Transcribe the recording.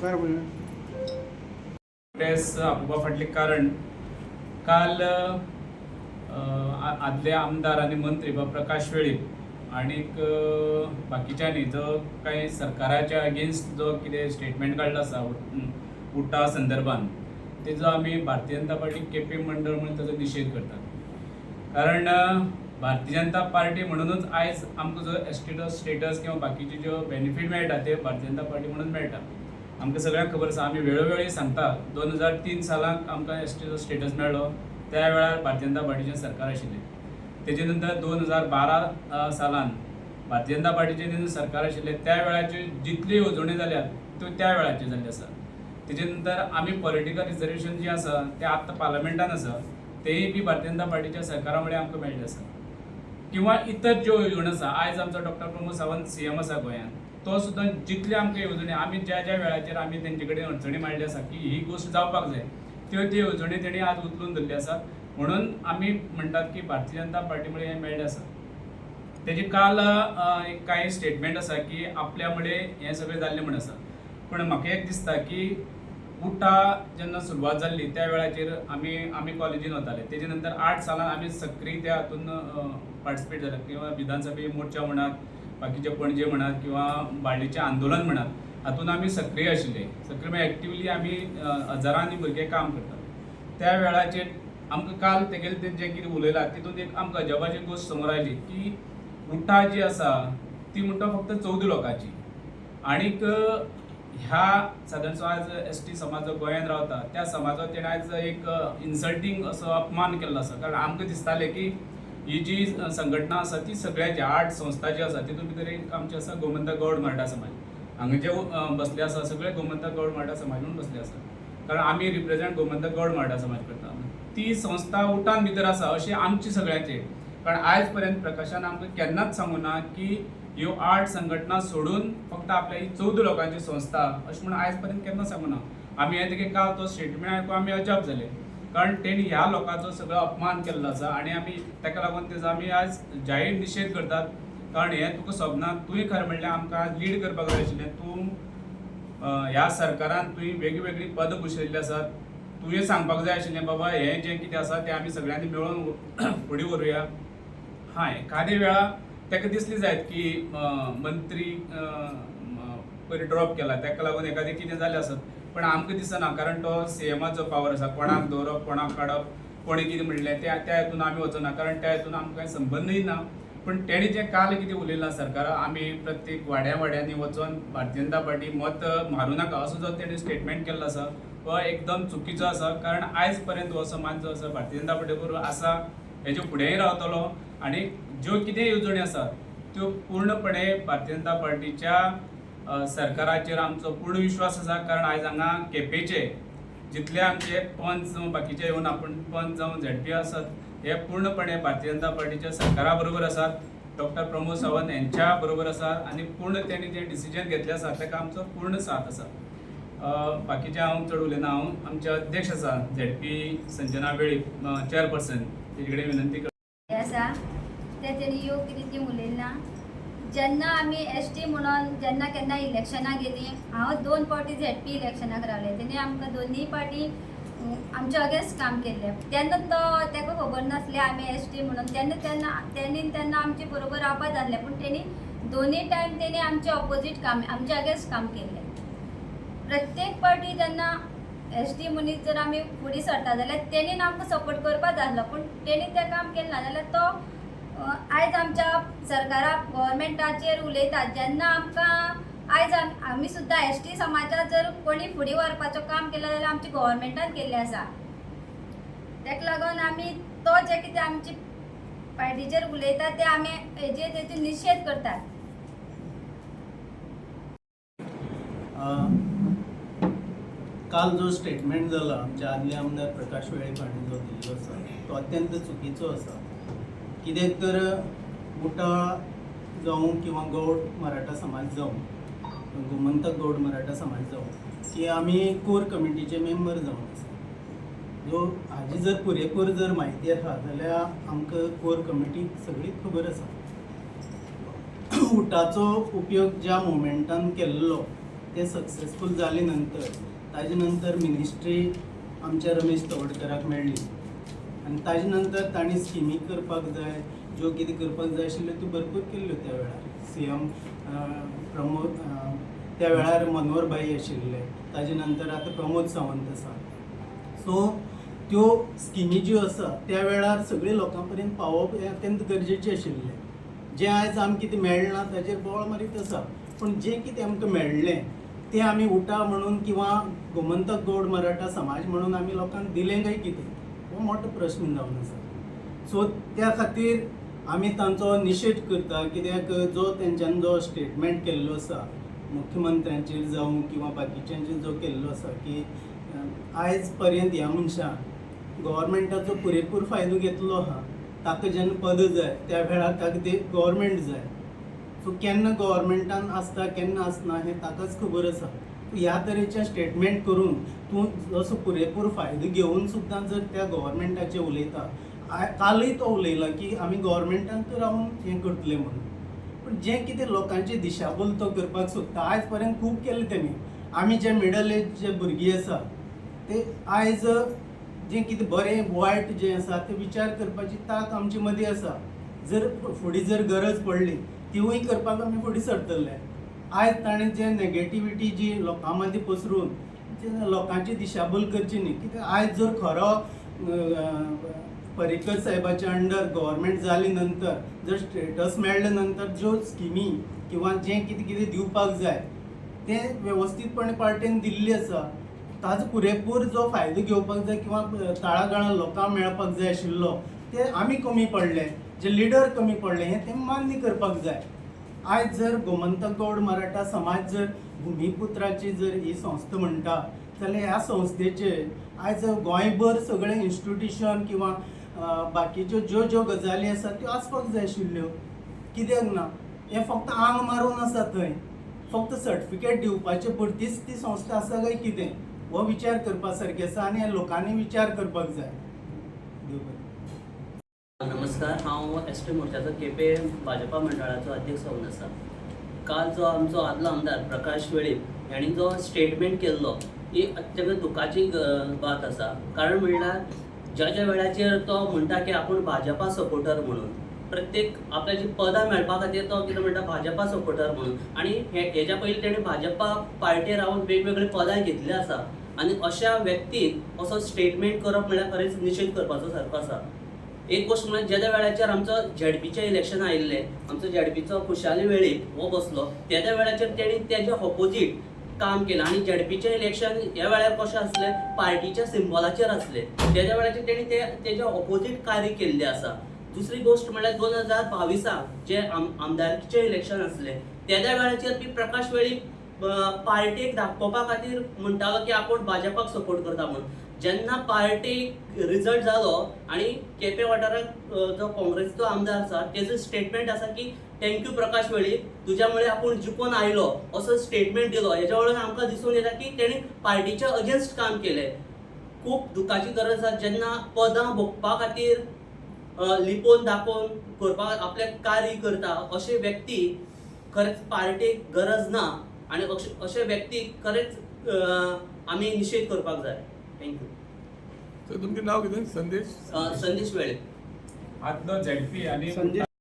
उपकार म्हणून प्रेस आपोवपा फाटलें कारण काल आदले आमदार आनी मंत्री प्रकाश वेळीप आनीक बाकीच्यांनी जो काही सरकाराच्या अगेन्स्ट जो कितें स्टेटमेंट काडलो आसा उटा संदर्भान तेजो आमी भारतीय जनता पार्टी केपी मंडळ म्हणून ताचो निशेध करतात. कारण भारतीय जनता पार्टी म्हणूनच आयज आमकां जो स्टेटस किंवा बाकीचे ज्यो बेनिफीट मेळटा ते भारतीय जनता पार्टी म्हणून मेळटा. आमकां सगळ्यांक खबर आसा, आमी वेळोवेळी सांगता 2003 सालाक आमकां एसटीचो स्टेटस मेळ्ळो. त्या वेळार भारतीय जनता पार्टीचें सरकार आशिल्लें. तेजे नंतर 2012 सालान भारतीय जनता पार्टीचें जेन्ना सरकार आशिल्लें त्या वेळाच्यो जितल्यो येवजण्यो जाल्यात त्यो त्या वेळाच्यो जाल्ल्यो आसा. तेजे नंतर आमी पॉलिटिकल रिजर्वेशन जी आसा ते आत्तां पार्लमेंटान आसा तेय बी भारतीय जनता पार्टीच्या सरकारा मुळे आमकां मेळ्ळे आसा. किंवा इतर ज्यो येवजण्यो आसा, आयज आमचो डॉक्टर प्रमोद सावंत CM आसा गोंयांत, तो सुद्दां जितले आमकां येवजणी आमी ज्या ज्या वेळाचेर आमी तेंचे कडेन अडचणी मांडल्यो आसा की ही गोश्ट जावपाक जाय त्यो येवजणी तेणी आज उचलून धरल्यो आसात. म्हणून आमी म्हणटात की भारतीय जनता पार्टी मुळे हें मेळ्ळें आसा. तेजे काल कांय स्टेटमेंट आसा की आपल्या मुळे हें सगळें जाल्लें म्हण आसा. पूण म्हाका एक दिसता की उटा जेन्ना सुरवात जाल्ली त्या वेळाचेर आमी कॉलेजीन वताले. तेजे नंतर 8 सालान आमी सक्रीय त्या हातून पार्टिसिपेट जाल्यात. किंवा विधानसभे मोर्चा म्हणात, बाकीचे पणजे म्हणात किंवा बाळ्ळीचें आंदोलन म्हणात, हातून आमी सक्रीय आशिल्ले. सक्रीय म्हळ्यार एक्टिवली आमी हजारांनी भुरगे काम करतात. त्या वेळाचेर आमकां काल तेगेले जें कितें उलयलां तितून एक आमकां अजापाची गोश्ट समोर आयली की उटा जी आसा ती म्हणटा फक्त 14 लोकांची. आनीक ह्या सादारणसो आज ST समाज जो गोंयांत रावता त्या समाजाचो तेणें आयज एक इन्सल्टींग असो अपमान केल्लो आसा. कारण आमकां दिसतालें की ही जी संघटना आसा ती सगळ्याची 8 संस्था जी आसा तितून भितर एक आमची आसा गोमंतक गौड मराठा समाज. हांगा जे बसले आसा सगळे गोमंतक गौड मराठा समाज म्हणून बसले आसा. कारण आमी रिप्रेझेंट गोमंतक गौड मराठा समाज करता. ती संस्था उटान भितर आसा अशी आमची सगळ्यांची. कारण आयज पर्यंत प्रकाशान आमकां केन्नाच सांगूं ना की ह्यो 8 संघटना सोडून फक्त आपल्या ही 14 लोकांची संस्था अशें म्हणून आयज पर्यंत केन्ना सांगूं ना. आमी हें तेगे काल तो स्टेटमेंट आयकून आमी अजाप जाले. कारण तेणी ह्या लोकांचो सगळो अपमान केल्लो आसा आनी आमी ताका लागून तेजो आमी आज जाहीर निशेध करतात. कारण हें तुका सोबना. तुवें खरें म्हणल्यार आमकां आज लीड करपाक जाय आशिल्लें. तूं ह्या सरकारान तुवें वेगळीवेगळी पदां भुशयल्लीं आसात. तुवें सांगपाक जाय आशिल्लें बाबा हें जें कितें आसा तें आमी सगळ्यांनी मेळून फुडें व्हरूया. एखादे वेळा ताका दिसली जायत की मंत्री पयलीं ड्रॉप केला ताका लागून एखादें कितें जालें आसत. पण आमकां दिसना. कारण तो CMाचो पावर आसा. कोणाक दवरप कोणाक काडप कोणी कितें म्हणलें त्या हातून आमी वचना. कारण त्या हातून आमकां कांय संबंदूय ना. पण तेणी जें काल कितें उलयलां सरकारा आमी प्रत्येक वाड्यांनी वचोन भारतीय जनता पार्टी मत मारूं नाका असो जो तेणी स्टेटमेंट केल्लो आसा तो एकदम चुकीचो आसा. कारण आयज पर्यंत हो समाज जो आसा भारतीय जनता पार्टी बरोबर आसा, हेजे फुडेंय रावतलो. आनी ज्यो कितें येवजणी आसात त्यो पूर्णपणे भारतीय जनता पार्टीच्या सरकाराचेर आमचो पूर्ण विश्वास आसा. कारण आयज हांगा केपेचे जितले आमचे पंच बाकीचे येवन आपण पंच जावं ZP आसात हे पूर्णपणे भारतीय जनता पार्टीच्या सरकारा बरोबर आसात. डॉक्टर प्रमोद सावंत यांच्या बरोबर आसात आनी पूर्ण तेणी जें डिसिजन घेतलें आसा ताका आमचो पूर्ण साथ आसा. बाकीचे हांव चड उलयना. हांव आमचे अध्यक्ष आसा ZP संजना वेळीप चेअरपर्सन तेजे कडेन विनंती करता. आसा ते तेणी योग्य रितीन उलयना. जेन्ना आमी ST म्हणून जेन्ना केन्ना इलेक्शनाक गेली, हांव 2 फावटी ZP इलेक्शनाक रावलें. तेणी आमकां दोनूय पार्टी आमच्या अगेन्स्ट काम केल्लें. तेन्ना तो ताका खबर नासलें आमी ST म्हणून. तेन्ना आमचे बरोबर रावपा जाल्लें. पूण तेणी दोनूय टायम तेणी आमचे ऑपोजीट काम आमच्या अगेन्स्ट काम केल्लें. प्रत्येक पार्टी जेन्ना ST मनीस जर आमी फुडें सरता जाल्यार तेणीन आमकां सपोर्ट करपा जाय आसलो. पूण तेणी तें काम केलें ना जाल्यार तो आयज आमच्या सरकारा गव्हर्मेंटाचेर उलयतात. जेन्ना आमकां आयज आमी सुद्दां ST समाजात जर कोणी फुडें व्हरपाचो काम केलो जाल्यार आमच्या गव्हर्मेंटान केल्लें आसा. ताका लागून आमी तो जें कितें आमची पार्टीचेर उलयता ते आमी हेजेर निशेध करतात. काल जो स्टेटमेंट जाला आमचे आदले आमदार प्रकाश वेळीप हांणी जो दिल्लो आसा तो अत्यंत चुकीचो आसा. कित्याक तर उटा जावं किंवा गौड मराठा समाज जावं गोमंतक गौड मराठा समाज जावं की आमी कोर कमिटीचे मेंबर जावन आसा. जो हाजी जर पुरेपूर जर म्हायती आसा जाल्यार आमकां कोर कमिटी सगळी खबर आसा. उटाचो उपयोग ज्या मुवमेंटान केल्लो ते सक्सेसफूल जाले नंतर ताजे नंतर मिनिस्ट्री आमच्या रमेश तवडकराक मेळ्ळी आनी ताजे नंतर तांणी स्किमी करपाक जाय ज्यो कितें करपाक जाय आशिल्ल्यो त्यो भरपूर केल्ल्यो त्या वेळार CM प्रमोद त्या वेळार मनोहर भाई आशिल्ले ताजे नंतर आतां प्रमोद सावंत आसा सो त्यो स्किमी ज्यो आसा त्या वेळार सगळे लोकां पर्यंत पावप हें अत्यंत गरजेचें आशिल्लें जें आयज आमकां कितें मेळना ताचेर बोळ मारीत आसा पूण जें कितें आमकां मेळ्ळें तें आमी उठा म्हणून किंवा गोमंतक गौड मराठा समाज म्हणून आमी लोकांक दिलें काय कितें हो मोठो प्रश्न जावन आसा सो त्या खातीर आमी तांचो निशेध करता कित्याक जो तेंच्यान जो स्टेटमेंट केल्लो आसा मुख्यमंत्र्यांचेर जावं किंवा बाकीच्यांचेर जो केल्लो आसा की आयज पर्यंत ह्या मनशान गव्हर्मेंटाचो पुरेपूर फायदो घेतलो आहा ताका जेन्ना पद जाय त्या वेळार ताका ते गव्हर्मेंट जाय सो केन्ना गव्हर्मेंटान आसता केन्ना आसना हें ताकाच खबर आसा ह्या तरेचें स्टेटमेंट करून तूं जसो पुरेपूर फायदो घेवन सुद्दां जर त्या गव्हर्मेंटाचें उलयता कालय तो उलयला की आमी गव्हर्मेंटांक रावन हें करतले म्हणून पूण जें कितें लोकांची दिशाभूल तो करपाक सोदता आयज पर्यंत खूब केलें तेणी आमी जे मिडल एज जे भुरगीं आसा ते आयज जें कितें बरें वायट जें आसा तें विचार करपाची तांक आमचे मदीं आसा जर फुडें जर गरज पडली तिवूय करपाक आमी फुडें सरतले आयज ताणें जें नेगेटिविटी जी लोकां मदीं पसरून जें लोकांची दिशाभूल करची न्ही कित्याक आयज जर खरो पर्रीकर साहेबाच्या अंडर गव्हर्मेंट जाली नंतर जर स्टेटस मेळ्ळे नंतर ज्यो स्किमी किंवा जें कितें कितें दिवपाक जाय तें वेवस्थीतपणे पार्टीन दिल्ली आसा ताजो पुरेपूर जो फायदो घेवपाक जाय किंवा तळागाळा लोकांक मेळपाक जाय आशिल्लो ते आमी कमी पडले जे लिडर कमी पडले हें तें मान्य करपाक जाय आयज जर गोमंतक गौड मराठा समाज जर भुमिपुत्राची जर ही संस्था म्हणटा जाल्यार ह्या संस्थेचे आयज गोंयभर सगळे इन्स्टिट्यूशन किंवा बाकीच्यो ज्यो ज्यो गजाली आसा त्यो आसपाक जाय आशिल्ल्यो कित्याक ना हें फक्त आंग मारून आसा थंय फक्त सर्टिफिकेट दिवपाचे पुरतीच ती संस्था आसा काय कितें हो विचार करपा सारकें आसा आनी लोकांनी विचार करपाक जाय देव बरें. नमस्कार हांव ST मोर्चाचो केपें भाजपा मंडळाचो अध्यक्ष जावन आसा काल जो आमचो आदलो आमदार प्रकाश वेळीप हांणी जो स्टेटमेंट केल्लो ही अत्यंत दुखाची बात आसा कारण म्हणल्यार ज्या ज्या वेळाचेर तो म्हणटा की आपूण भाजपा सपोर्टर म्हणून प्रत्येक आपल्याची पदां मेळपा खातीर तो कितें म्हणटा भाजपा सपोर्टर म्हणून आनी हेच्या पयलीं तेणें भाजपा पार्टीर रावन वेगवेगळी पदां घेतली आसा आनी अशा व्यक्तीक असो स्टेटमेंट करप म्हणल्यार खरेंच निशेध करपाचो सारको आसा एक गोष्ट म्हळ्यार ज्या ज्या वेळाचेर आमचो ZPचें इलेक्शन आयिल्लें आमचो ZPचो खुशाली वेळीप हो बसलो त्या त्या वेळाचेर तेणी तेज्या ऑपोजीट काम केलं आणि ZPचें इलेक्शन ह्या वेळार कशें आसलें पार्टीच्या सिम्बॉलाचेर आसलें त्या त्या वेळाचेर तेणी तेज्या ऑपोजीट कार्य केल्लें आसा दुसरी गोष्ट म्हळ्यार 2022 जे आमदारकीचें इलेक्शन आसलें त्या त्या वेळाचेर बी प्रकाश वेळीप पार्टीक दाखोवपा खातीर म्हणटालो की आपूण भाजपाक सपोर्ट करता म्हणून जेन्ना पार्टीक रिजल्ट जालो आनी केपें वाठारांत जो काँग्रेसीचो आमदार आसा तेजो स्टेटमेंट आसा की थँक्यू प्रकाश वेळीप तुज्या मुळे आपूण जिखून आयलो असो स्टेटमेंट दिलो हेच्या वळून आमकां दिसून येता की तेणी पार्टीच्या अगेन्स्ट काम केलें खूब दुखाची गरज आसा जेन्ना पदां भोगपा खातीर लिपोवन दाखोवन करपाक आपलें कार्य करता अशे व्यक्ती खरेंच पार्टीक गरज ना आनी अशे व्यक्तीक खरेंच आमी निशेध करपाक जाय थँक्यू सर तुमचें नांव कितें संदेश संदेश वेळीप आदलो ZP आनी संदेश